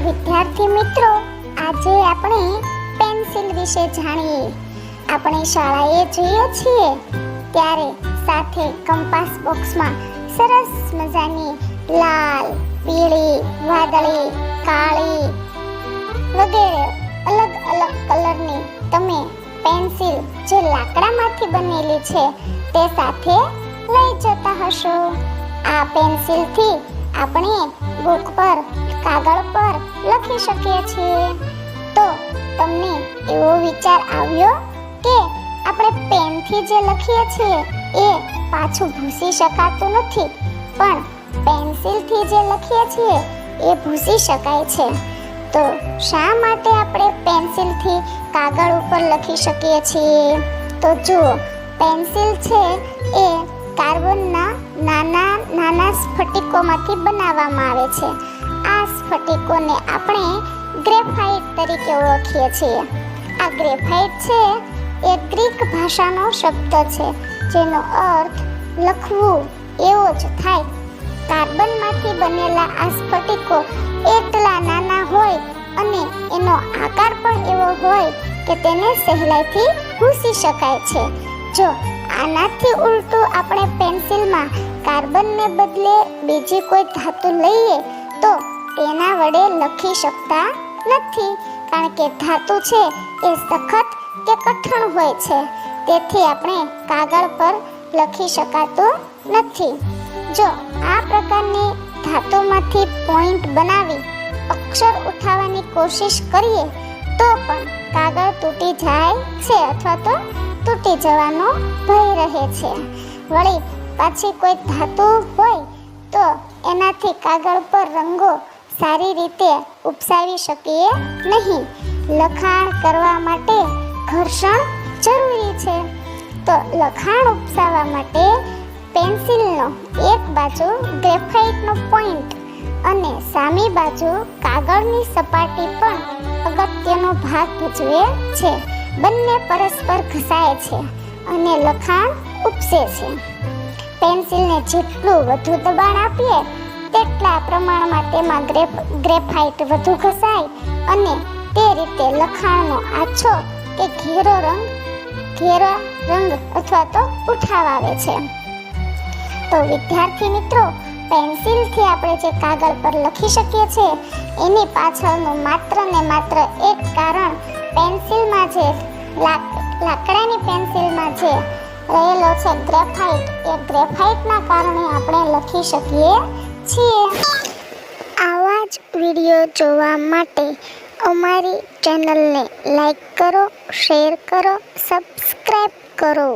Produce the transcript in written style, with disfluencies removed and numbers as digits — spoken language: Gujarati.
વિદ્યાર્થી મિત્રો, આજે આપણે પેન્સિલ વિશે જાણીએ. આપણે શાળાએ જઈએ છીએ ત્યારે સાથે કંપાસ બોક્સમાં સરસ મજાની લાલ, પીળી, વાદળી, કાળી વગેરે અલગ અલગ કલરની તમે પેન્સિલ જે લાકડામાંથી બનેલી છે તે સાથે લઈ જતા હશો. આ પેન્સિલથી આપણે બુક પર, કાગળ પર લખી શકીએ છીએ. તો તમને એવો વિચાર આવ્યો કે આપણે પેનથી જે લખીએ છીએ એ પાછું ભૂંસી શકાતું નથી, પણ પેન્સિલથી જે લખીએ છીએ એ ભૂંસી શકાય છે. તો શા માટે આપણે પેન્સિલથી કાગળ ઉપર લખી શકીએ છીએ? તો જુઓ, પેન્સિલ છે એ કાર્બનના નાના નાના સ્ફટિકોમાંથી બનાવવામાં આવે છે. આ સ્ફટિકોને આપણે ગ્રેફાઇટ તરીકે ઓળખીએ છીએ. આ ગ્રેફાઇટ છે એ ગ્રીક ભાષાનો શબ્દ છે, જેનો અર્થ લખવું એવો જ થાય. કાર્બનમાંથી બનેલા આ સ્ફટિકો એટલા નાના હોય અને એનો આકાર પણ એવો હોય કે તેને સહેલાઈથી ભૂંસી શકાય છે. જો આનાથી ઉલટું આપણે પેન્સિલમાં કાર્બનને બદલે બીજી કોઈ ધાતુ લઈએ તો તેના વડે લખી શકતા નથી, કારણ કે ધાતુ છે એ સખત કે કઠણ હોય છે, તેથી આપણે કાગળ પર લખી શકાતું નથી. જો આ પ્રકારની ધાતુમાંથી પોઈન્ટ બનાવી અક્ષર ઉઠાવવાની કોશિશ કરીએ તો પણ કાગળ તૂટી જાય છે અથવા તો તૂટી જવાનો ભય રહે છે. વળી પાછી કોઈ ધાતુ હોય તો એનાથી કાગળ પર રંગો સારી રીતે ઉપસાવી શકીએ નહીં. લખાણ કરવા માટે ઘર્ષણ જરૂરી છે. તો લખાણ ઉપસાવવા માટે પેન્સિલનો એક બાજુ ગ્રેફાઇટનો પોઈન્ટ અને સામી બાજુ કાગળની સપાટી પણ અગત્યનો ભાગ ભજવે છે. બંને પરસ્પર ઘસાય છે અને લખાણ ઉપસે છે. પેન્સિલને જેટલું વધુ દબાણ આપીએ તેટલા પ્રમાણમાં તેમાં ગ્રેફાઇટ વધુ ઘસાય અને તે રીતે લખાણનો આછો કે ઘેરો રંગ અથવા તો ઉઠાવ આવે છે. તો વિદ્યાર્થી મિત્રો, પેન્સિલથી આપણે જે કાગળ પર લખી શકીએ છીએ એની પાછળનું માત્ર ને માત્ર એક કારણ પેન્સિલમાં જે લાકડાની પેન્સિલમાં જે રહેલો છે ગ્રેફાઇટ, એ ગ્રેફાઇટના કારણે આપણે લખી શકીએ છીએ. આવા જ વિડીયો જોવા માટે અમારી ચેનલને લાઈક કરો, શેર કરો, સબસ્ક્રાઈબ કરો.